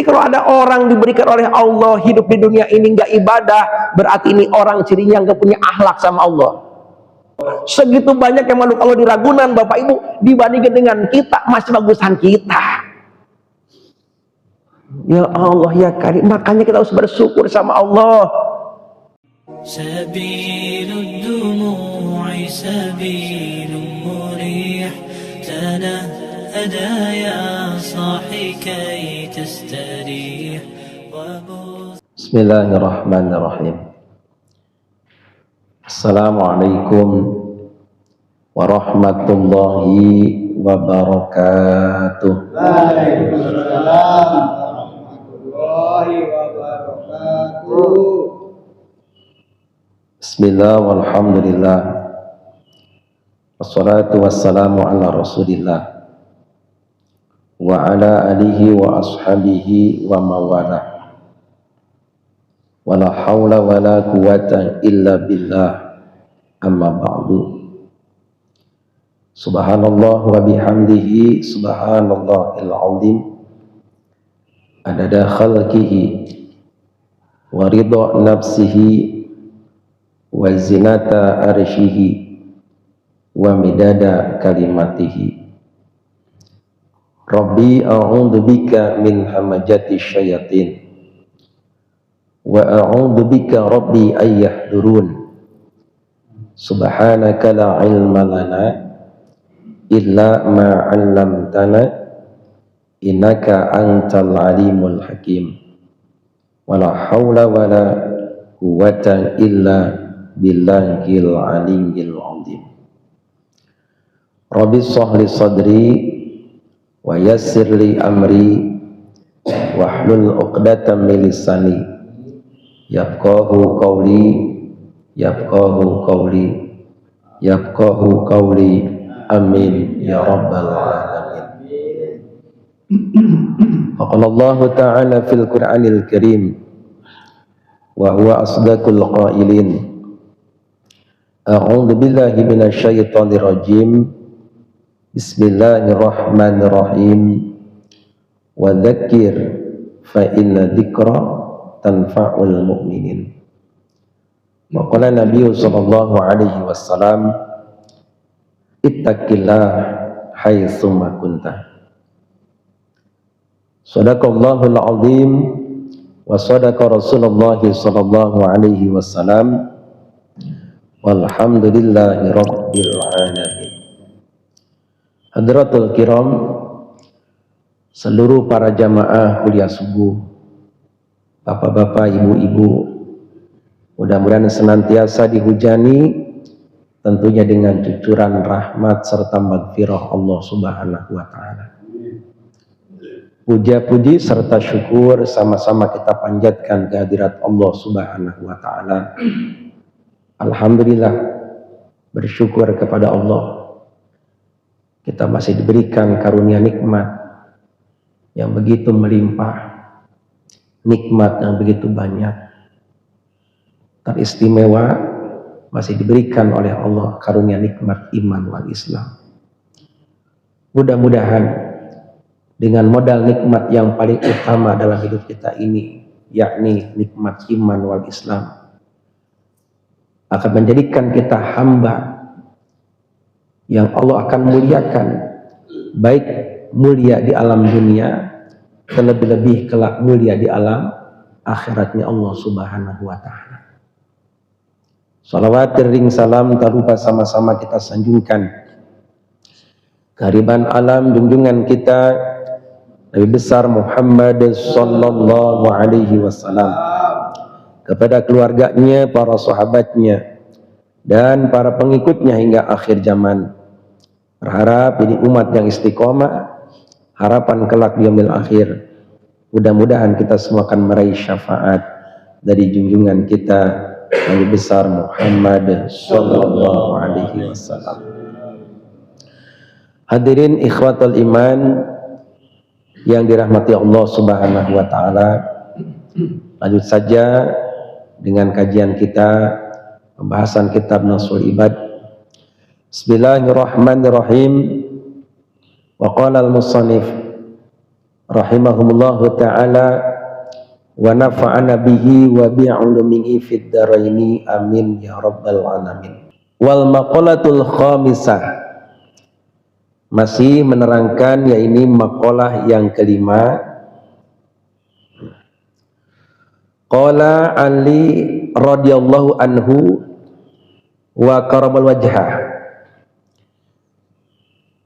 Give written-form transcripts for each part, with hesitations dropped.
Jadi kalau ada orang diberikan oleh Allah hidup di dunia ini nggak ibadah, berarti ini orang cirinya nggak punya akhlak sama Allah. Segitu banyak yang makhluk Allah di Ragunan, Bapak Ibu, dibandingkan dengan kita masih bagusan kita. Ya Allah ya Karim, makanya kita harus bersyukur sama Allah. Sabilud dumu'i sabilun murih, tanahada ya sahi kay tastarih. Bismillahirrahmanirrahim. Assalamualaikum warahmatullahi wabarakatuh. Waalaikumsalam warahmatullahi wabarakatuh. Bismillah walhamdulillah, wassalatu wassalamu ala rasulillah wa ala alihi wa ashabihi wa mawalah. Wala hawla wala quwwata illa billah, amma ba'du. Subhanallah wa bihamdihi subhanallahil azim, adada khalqihi wa ridha nafsihi wa zinata arshihi wa midada kalimatihi. Rabbi a'udzu bika min hamajati syayatin wa a'udzu bika rabbi ay yahdurun. Subhanaka la ilma lana illa ma 'allamtana innaka antal alimul hakim. Wala haula wala quwwata illa billahil aliyyil azim. Rabbi shrah li sadri wa yassir li amri wahlul 'uqdatam min lisani yafqahu qawli yafqahu qawli amin ya rabbal alamin. Qala Allah ta'ala fil Qur'anil Karim wa huwa asdaqul qailin, a'udzu billahi minasy syaithanir rajim, bismillahirrahmanirrahim, wa dzakir fa inna dzikra tanfa'ul mu'minin. Wa qala Nabi sallallahu alaihi wasallam, ittaqillah haitsu ma kunta. Shadaqallahul azim wa shadaqa Rasulullah sallallahu alaihi wasallam, walhamdulillahi rabbil alamin. Hadratul kiram, seluruh para jamaah kuliah subuh, bapak-bapak, ibu-ibu, mudah-mudahan senantiasa dihujani tentunya dengan cucuran rahmat serta maghfirah Allah Subhanahu wa taala. Puja-puji serta syukur sama-sama kita panjatkan kehadirat Allah Subhanahu wa taala. Alhamdulillah, bersyukur kepada Allah, kita masih diberikan karunia nikmat yang begitu melimpah, nikmat yang begitu banyak, teristimewa, masih diberikan oleh Allah karunia nikmat iman wal Islam. Mudah-mudahan dengan modal nikmat yang paling utama dalam hidup kita ini, yakni nikmat iman wal Islam, akan menjadikan kita hamba yang Allah akan muliakan, baik mulia di alam dunia, terlebih-lebih kelak mulia di alam akhiratnya Allah Subhanahu wa taala. Salawat ring salam tak lupa sama-sama kita sanjungkan kehariban alam junjungan kita Nabi besar Muhammad sallallahu alaihi wasallam, kepada keluarganya, para sahabatnya, dan para pengikutnya hingga akhir zaman. Berharap ini umat yang istiqomah, harapan kelak di yaumil akhir. Mudah-mudahan kita semua akan meraih syafaat dari junjungan kita Nabi besar Muhammad sallallahu alaihi wasallam. Hadirin ikhwatul iman yang dirahmati Allah Subhanahu wa taala, lanjut saja dengan kajian kita, pembahasan kitab Nasrul Ibad. Bismillahirrahmanirrahim. Wa qala al-musannif rahimahumullahu ta'ala wa nafa'ana bihi wa bi'ulumihi fid dharaini amin ya rabbal alamin. Wal maqalatul khamisah, masih menerangkan ya ini maqalah yang kelima. Qala Ali radhiyallahu anhu wa karamal wajhah,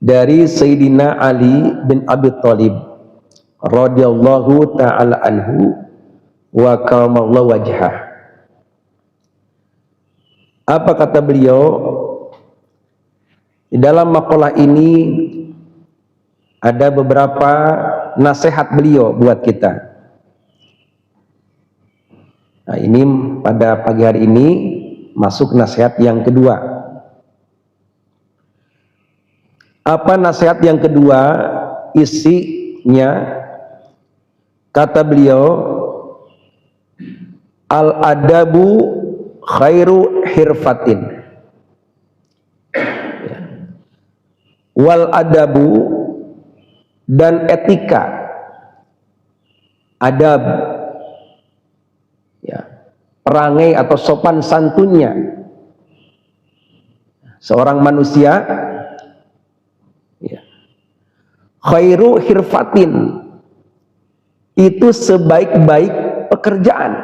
dari Sayyidina Ali bin Abi Thalib radhiyallahu ta'ala anhu wa karamallahu wajhah. Apa kata beliau di dalam maqalah ini? Ada beberapa nasihat beliau buat kita. Nah, ini pada pagi hari ini masuk nasihat yang kedua. Apa nasihat yang kedua? Isinya kata beliau, al-adabu khairu hirfatin, wal adabu, dan etika, adab, ya, perangai atau sopan santunnya seorang manusia, ya, khairu hirfatin, itu sebaik-baik pekerjaan,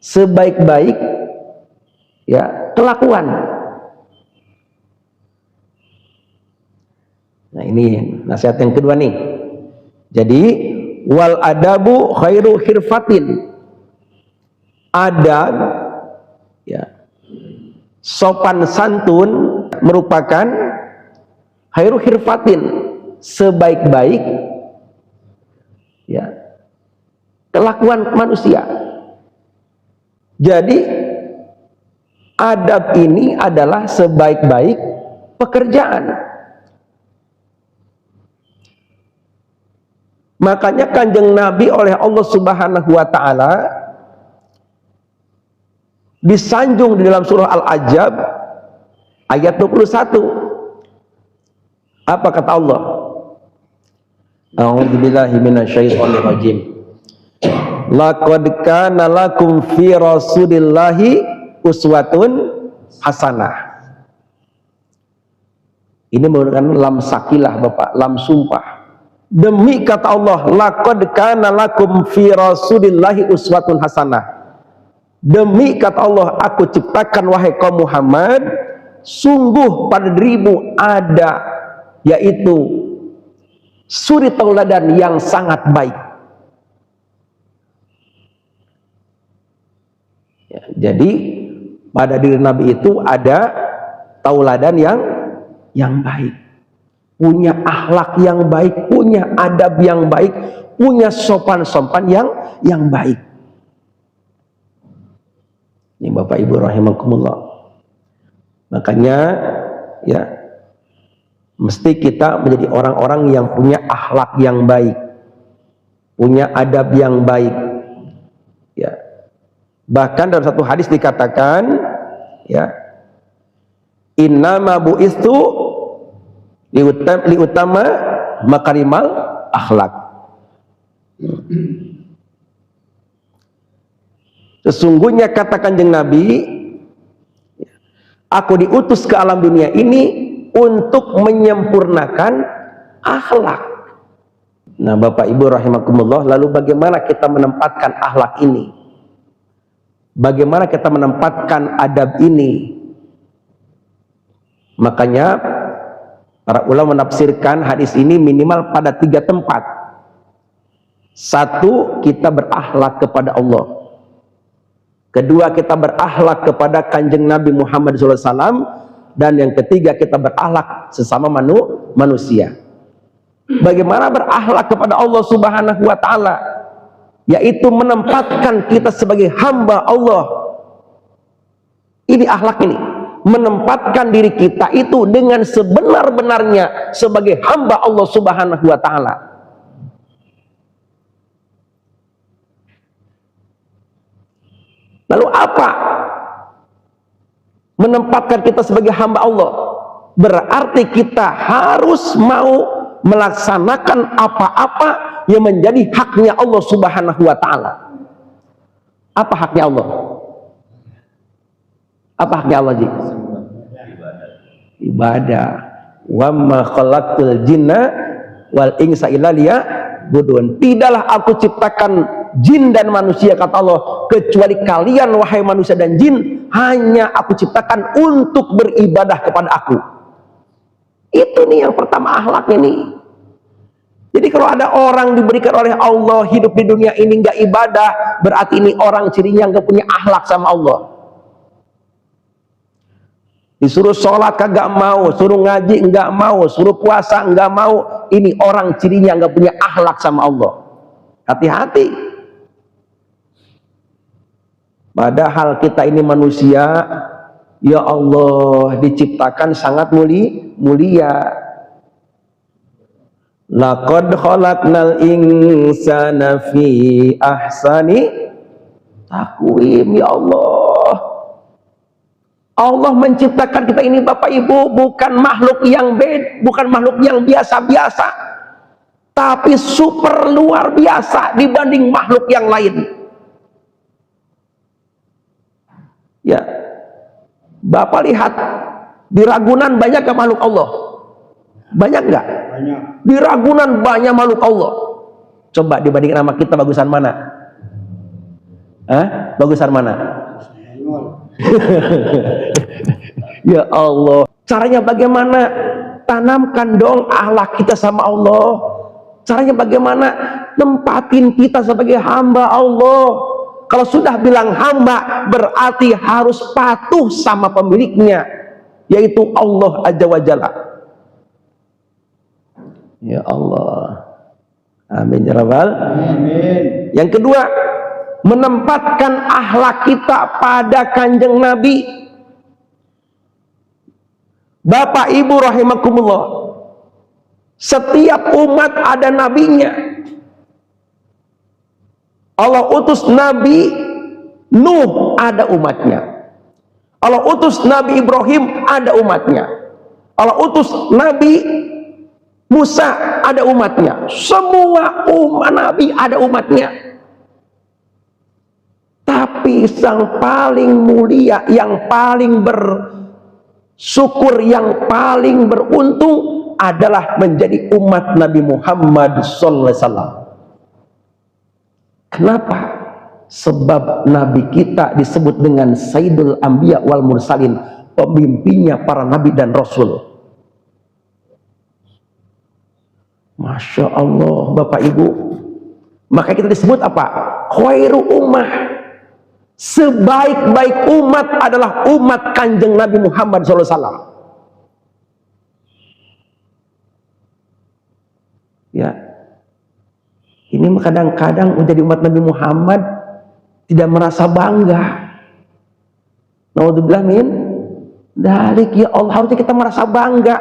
sebaik-baik, ya, kelakuan. Nah, ini nasihat yang kedua nih. Jadi wal adabu khairu hirfatin, adab, ya, sopan santun merupakan khairu hirfatin, sebaik-baik, ya, kelakuan manusia. Jadi adab ini adalah sebaik-baik pekerjaan. Makanya Kanjeng Nabi oleh Allah Subhanahu wa ta'ala disanjung di dalam surah Al-Ahzab ayat 21. Apa kata Allah? A'udzubillahi minasyaitonir rajim. Laqad kana lakum fi rasulillahi uswatun hasanah. Ini menggunakan lam sakilah Bapak, lam sumpah. Demi kata Allah, laqad kana lakum fi rasulillahi uswatun hasanah. Demi kata Allah, aku ciptakan wahai kaum Muhammad, sungguh pada dirimu ada, yaitu suri tauladan yang sangat baik. Ya, jadi pada diri Nabi itu ada tauladan yang baik, punya akhlak yang baik, punya adab yang baik, punya sopan-sopan yang baik. Ini Bapak Ibu rahimakumullah. Makanya ya, mesti kita menjadi orang-orang yang punya akhlak yang baik, punya adab yang baik. Ya. Bahkan dalam satu hadis dikatakan, ya, innama bu'istu liutama makarimal akhlak. Sesungguhnya kata Kanjeng Nabi, aku diutus ke alam dunia ini untuk menyempurnakan akhlak. Nah Bapak Ibu rahimakumullah, lalu bagaimana kita menempatkan akhlak ini? Bagaimana kita menempatkan adab ini? Makanya para ulama menafsirkan hadis ini minimal pada 3 tempat. 1, kita berakhlak kepada Allah. 2, kita berakhlak kepada Kanjeng Nabi Muhammad SAW. Dan yang ketiga, kita berakhlak sesama manusia. Bagaimana berakhlak kepada Allah Subhanahu wa ta'ala? Yaitu menempatkan kita sebagai hamba Allah. Ini akhlak ini, menempatkan diri kita itu dengan sebenar-benarnya sebagai hamba Allah Subhanahu wa ta'ala. Lalu apa menempatkan kita sebagai hamba Allah? Berarti kita harus mau melaksanakan apa-apa yang menjadi haknya Allah Subhanahu wa taala. Apa haknya Allah? Apa haknya Allah, Ji? Ibadah. Wa ma khalaqtul jinna wal insa illa liya'budun. Tidaklah aku ciptakan jin dan manusia, kata Allah, kecuali kalian wahai manusia dan jin, hanya aku ciptakan untuk beribadah kepada aku. Itu nih yang pertama, akhlak ini. Jadi kalau ada orang diberikan oleh Allah hidup di dunia ini nggak ibadah, berarti ini orang cirinya nggak punya akhlak sama Allah. Disuruh sholat kagak mau, suruh ngaji nggak mau, suruh puasa nggak mau, ini orang cirinya nggak punya akhlak sama Allah. Hati-hati. Padahal kita ini manusia, ya Allah, diciptakan sangat mulia. Laqad khalaqnal insana fi ahsani taqwim. Ya Allah, Allah menciptakan kita ini, Bapak Ibu, bukan makhluk yang bukan makhluk yang biasa-biasa, tapi super luar biasa dibanding makhluk yang lain. Ya, Bapak lihat di Ragunan banyak ke makhluk Allah? Banyak nggak? Banyak. Di Ragunan banyak makhluk Allah. Coba dibandingkan sama kita, bagusan mana? Hah? Bagusan mana? Ya Allah, caranya bagaimana? Tanamkan dong akhlak kita sama Allah. Caranya bagaimana? Tempatin kita sebagai hamba Allah. Kalau sudah bilang hamba, berarti harus patuh sama pemiliknya, yaitu Allah Azza wa Jalla. Ya Allah, amin ya rabbal alamin. Yang kedua, menempatkan akhlak kita pada kanjeng Nabi. Bapak Ibu rahimakumullah, setiap umat ada nabinya. Allah utus Nabi Nuh, ada umatnya. Allah utus Nabi Ibrahim, ada umatnya. Allah utus Nabi Musa, ada umatnya. Semua umat Nabi ada umatnya. Tapi yang paling mulia, yang paling bersyukur, yang paling beruntung adalah menjadi umat Nabi Muhammad SAW. Kenapa? Sebab Nabi kita disebut dengan Sayyidul Anbiya wal Mursalin, pemimpinnya para Nabi dan Rasul. Masya Allah, Bapak Ibu. Maka kita disebut apa? Khairu ummah. Sebaik-baik umat adalah umat kanjeng Nabi Muhammad SAW. Ya, ini kadang-kadang menjadi umat Nabi Muhammad tidak merasa bangga. Naudzubillah min dzalik. Ya Allah, harusnya kita merasa bangga.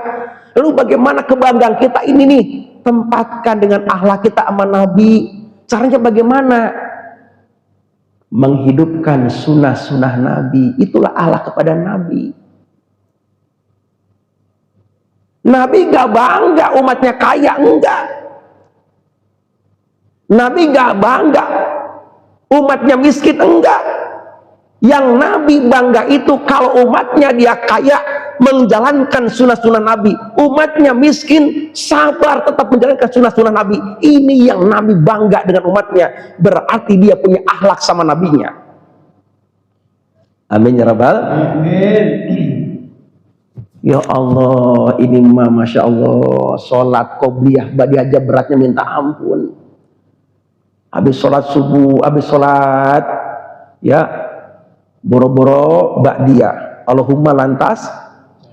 Lalu bagaimana kebanggaan kita ini nih? Tempatkan dengan akhlak kita sama Nabi. Caranya bagaimana? Menghidupkan sunnah-sunnah Nabi. Itulah akhlak kepada Nabi. Nabi gak bangga umatnya kaya, enggak. Nabi gak bangga umatnya miskin, enggak. Yang Nabi bangga itu kalau umatnya dia kaya, menjalankan sunnah-sunnah Nabi. Umatnya miskin, sabar tetap menjalankan sunnah-sunnah Nabi. Ini yang Nabi bangga dengan umatnya. Berarti dia punya akhlak sama Nabinya. Amin ya rabbal. Amin. Ya Allah, ini mah Masya Allah, sholat qobliyah badi aja beratnya minta ampun. Habis sholat subuh, habis sholat ya boro-boro ba'diyah, Allahumma lantas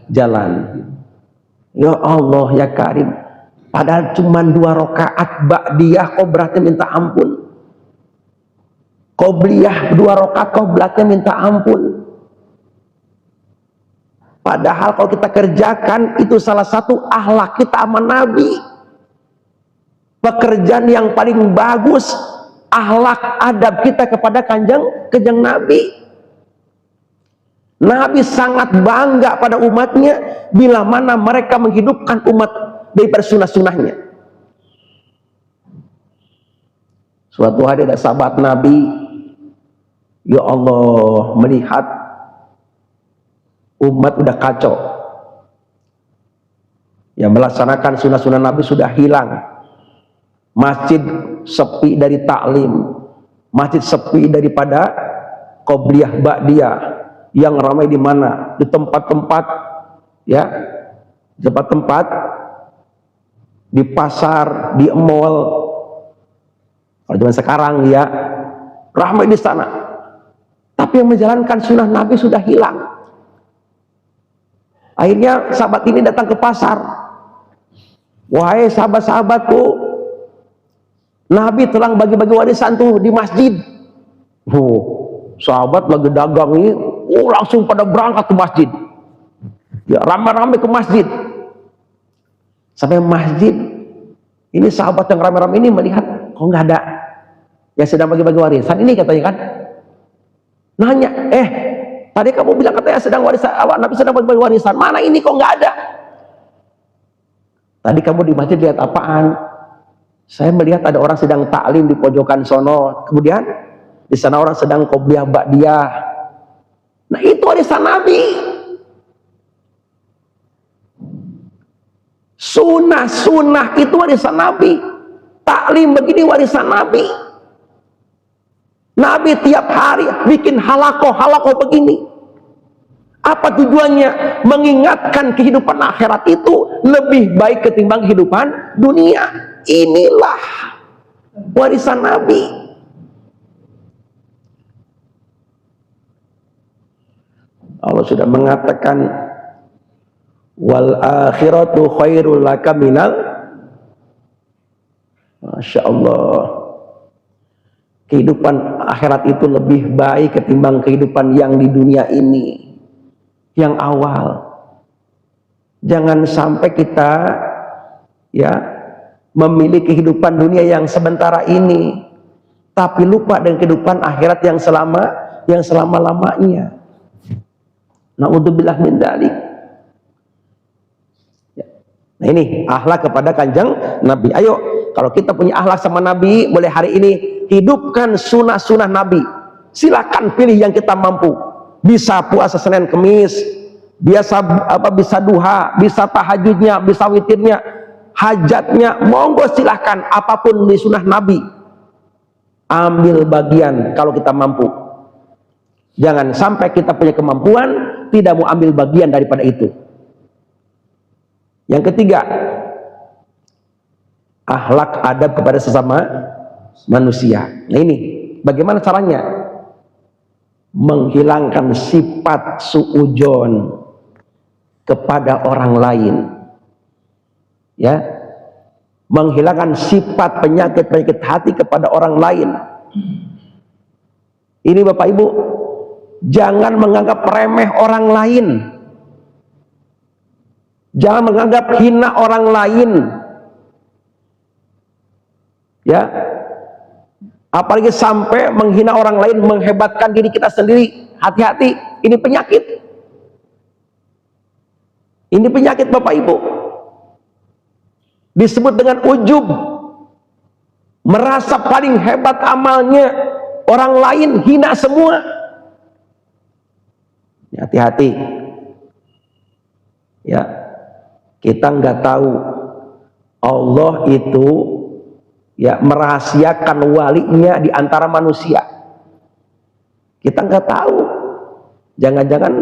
jalan. Ya Allah ya Karim, padahal cuma 2 rakaat ba'diyah kok beratnya minta ampun. Qobliyah 2 rakaat kok beratnya minta ampun. Padahal kalau kita kerjakan, itu salah satu akhlak kita sama Nabi. Pekerjaan yang paling bagus, akhlak adab kita kepada kanjeng Nabi. Nabi sangat bangga pada umatnya bila mana mereka menghidupkan umat daripada sunnah-sunnahnya. Suatu hari ada sahabat Nabi, ya Allah, melihat umat udah kacau, yang melaksanakan sunnah-sunnah Nabi sudah hilang, masjid sepi dari taklim, masjid sepi daripada qobliyah ba'diyah. Yang ramai di mana? Di tempat-tempat, ya, tempat-tempat di pasar, di mall. Kalau zaman sekarang ya ramai di sana, tapi yang menjalankan sunnah Nabi sudah hilang. Akhirnya sahabat ini datang ke pasar. Wahai sahabat-sahabatku, Nabi telah bagi-bagi warisan tuh di masjid. Sahabat lagi dagang ini, langsung pada berangkat ke masjid. Ya, ramai-ramai ke masjid. Sampai masjid, ini sahabat yang ramai-ramai ini melihat, kok nggak ada yang sedang bagi-bagi warisan ini, katanya kan. Nanya, tadi kamu bilang katanya sedang warisan, Nabi sedang bagi-bagi warisan, mana ini kok nggak ada? Tadi kamu di masjid lihat apaan? Saya melihat ada orang sedang taklim di pojokan sono, kemudian di sana orang sedang qobliyah ba'diyah. Nah, itu warisan Nabi. Sunnah itu warisan Nabi. Taklim begini warisan Nabi. Nabi tiap hari bikin halakoh begini. Apa tujuannya? Mengingatkan kehidupan akhirat itu lebih baik ketimbang kehidupan dunia. Inilah warisan Nabi. Allah sudah mengatakan, wal akhiratu khairul laka minal. Masya Allah, kehidupan akhirat itu lebih baik ketimbang kehidupan yang di dunia ini, yang awal. Jangan sampai kita ya memilih kehidupan dunia yang sementara ini, tapi lupa dengan kehidupan akhirat yang selama-lamanya. Na'udzubillah min dzalik. Nah, ini akhlak kepada kanjeng Nabi. Ayo, kalau kita punya akhlak sama Nabi, mulai hari ini hidupkan sunnah-sunnah Nabi. Silakan pilih yang kita mampu. Bisa puasa Senin Kemis, bisa duha, bisa tahajudnya, bisa witirnya, hajatnya, monggo silahkan. Apapun di sunnah Nabi, ambil bagian kalau kita mampu. Jangan sampai kita punya kemampuan tidak mau ambil bagian daripada itu. Yang ketiga, akhlak adab kepada sesama manusia. Nah, ini bagaimana caranya? Menghilangkan sifat suudzon kepada orang lain, ya, menghilangkan sifat penyakit hati kepada orang lain. Ini Bapak Ibu, jangan menganggap remeh orang lain, jangan menganggap hina orang lain, ya, apalagi sampai menghina orang lain, menghebatkan diri kita sendiri. Hati-hati, ini penyakit. Ini penyakit Bapak Ibu. Disebut dengan ujub, merasa paling hebat amalnya, orang lain hina semua. Hati-hati, ya, kita nggak tahu Allah itu ya merahasiakan walinya di antara manusia. Kita nggak tahu, jangan-jangan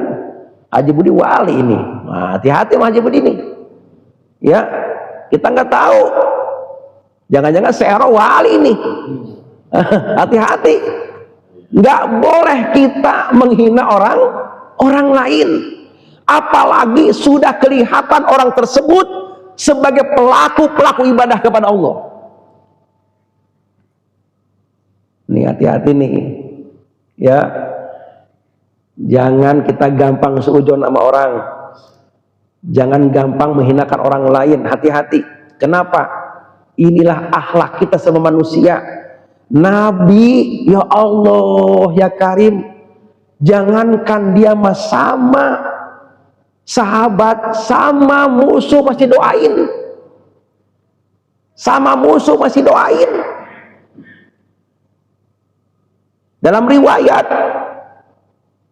Haji Budi wali ini. Nah, hati-hati sama Haji Budi ini, ya, kita nggak tahu, jangan-jangan Seero wali ini. Hati-hati, nggak boleh kita menghina orang lain, apalagi sudah kelihatan orang tersebut sebagai pelaku ibadah kepada Allah. Nih, hati-hati nih, ya, jangan kita gampang suudzon sama orang, jangan gampang menghinakan orang lain. Hati-hati. Kenapa? Inilah akhlak kita sama manusia. Nabi, ya Allah, ya Karim, jangankan dia sama sahabat, sama musuh masih doain, sama musuh masih doain. Dalam riwayat,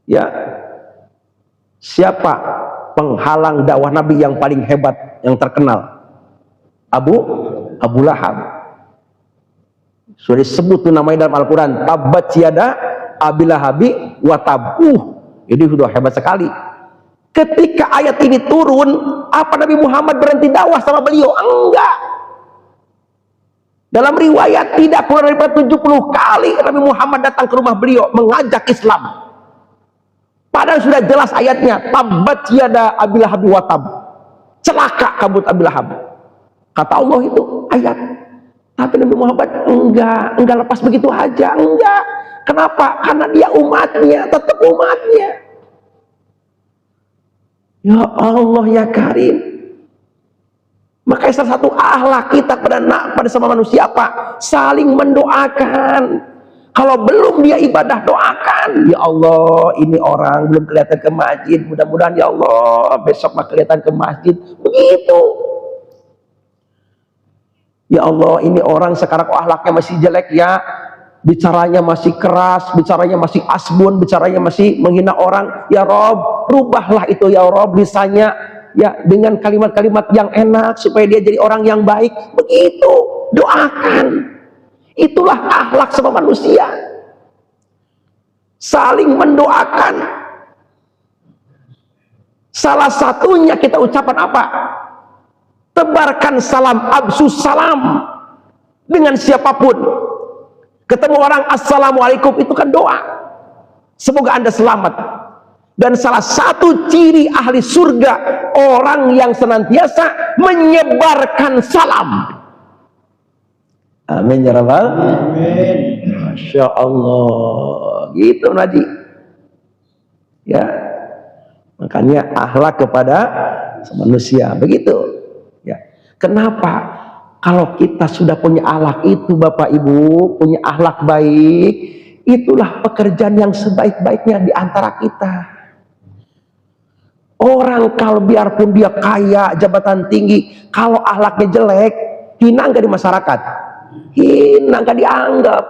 ya, siapa penghalang dakwah Nabi yang paling hebat, yang terkenal? Abu Lahab. Sudah disebut tuh namanya dalam Al-Quran, tabbat yada Abi Lahabi wa tab. Ini sudah hebat sekali. Ketika ayat ini turun, apa Nabi Muhammad berhenti dakwah sama beliau? Enggak. Dalam riwayat tidak kurang daripada 70 kali Nabi Muhammad datang ke rumah beliau mengajak Islam. Padahal sudah jelas ayatnya, tabbat yada Abi Lahabi wa tab. Celaka kabut Abi Lahab. Kata Allah itu ayat. Tapi Nabi Muhammad enggak lepas begitu aja, enggak. Kenapa? Karena dia umatnya, tetap umatnya. Ya Allah ya Karim. Makanya salah satu akhlak kita pada sama manusia apa? Saling mendoakan. Kalau belum dia ibadah, doakan. Ya Allah, ini orang belum kelihatan ke masjid, mudah-mudahan ya Allah besok mah kelihatan ke masjid. Begitu. Ya Allah, ini orang sekarang akhlaknya masih jelek ya, bicaranya masih keras, bicaranya masih asbun, bicaranya masih menghina orang. Ya Rob, rubahlah itu ya Rob, lisannya ya dengan kalimat-kalimat yang enak supaya dia jadi orang yang baik. Begitu, doakan. Itulah akhlak sama manusia, saling mendoakan. Salah satunya kita ucapan apa? Tebarkan salam, absus salam dengan siapapun. Ketemu orang assalamualaikum, itu kan doa, semoga Anda selamat. Dan salah satu ciri ahli surga, orang yang senantiasa menyebarkan salam. Amin ya rabbal alamin. Masya Allah, gitu Naji. Ya, makanya akhlak kepada manusia begitu. Ya, kenapa? Kalau kita sudah punya akhlak itu, Bapak Ibu, punya akhlak baik, itulah pekerjaan yang sebaik-baiknya di antara kita. Orang kalau biarpun dia kaya, jabatan tinggi, kalau akhlaknya jelek, hina nggak di masyarakat? Hina, nggak dianggap.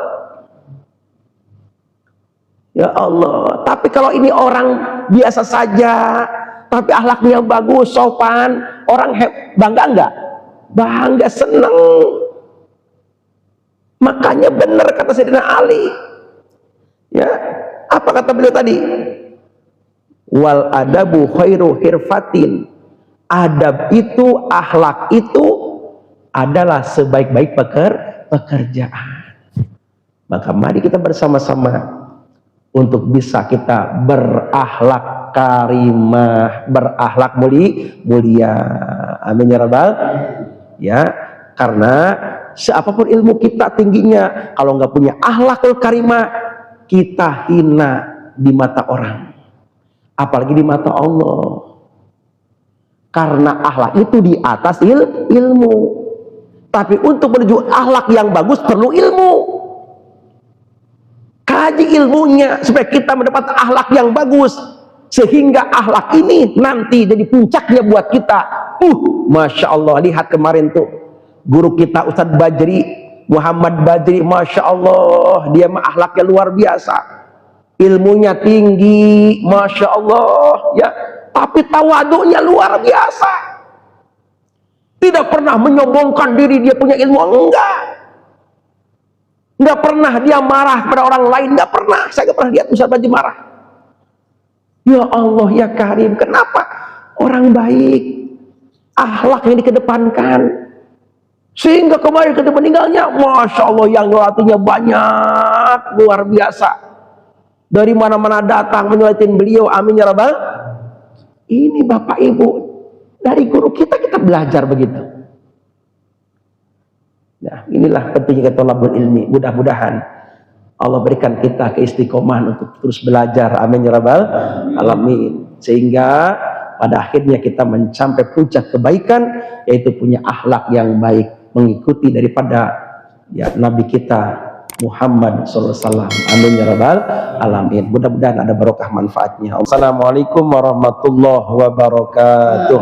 Ya Allah. Tapi kalau ini orang biasa saja, tapi akhlaknya bagus, sopan, orang bangga enggak? Bangga, seneng. Makanya benar kata Sayyidina Ali. Ya, apa kata beliau tadi? Wal adabu khairu hirfatin. Adab itu, akhlak itu adalah sebaik-baik pekerjaan. Maka mari kita bersama-sama untuk bisa kita berakhlak karimah, berakhlak mulia. Amin ya rabbal. Ya, karena siapapun ilmu kita tingginya, kalau nggak punya akhlakul karimah, kita hina di mata orang, apalagi di mata Allah. Karena akhlak itu di atas ilmu. Tapi untuk menuju akhlak yang bagus perlu ilmu. Kaji ilmunya supaya kita mendapat akhlak yang bagus, sehingga akhlak ini nanti jadi puncaknya buat kita. Masya Allah, lihat kemarin tuh guru kita Ustadz Bajri, Muhammad Bajri, Masya Allah, dia mah akhlaknya luar biasa, ilmunya tinggi, Masya Allah ya, tapi tawaduknya luar biasa. Tidak pernah menyombongkan diri dia punya ilmu, enggak pernah dia marah pada orang lain, enggak pernah. Saya enggak pernah lihat Ustadz Bajri marah. Ya Allah ya Karim, kenapa? Orang baik, akhlak yang dikedepankan, sehingga kemarin ketika meninggalnya, Masya Allah, yang latihnya banyak, luar biasa, dari mana-mana datang menyulatin beliau. Amin ya rabbal. Ini Bapak Ibu, dari guru kita belajar begitu. Nah, inilah pentingnya thalabul ilmi. Mudah-mudahan Allah berikan kita keistiqomahan untuk terus belajar. Amin ya rabbal alamin. Sehingga pada akhirnya kita mencapai puncak kebaikan, yaitu punya akhlak yang baik, mengikuti daripada ya Nabi kita Muhammad SAW. Amin ya rabbal alamin. Mudah-mudahan ada barokah manfaatnya. Assalamualaikum warahmatullahi wabarakatuh.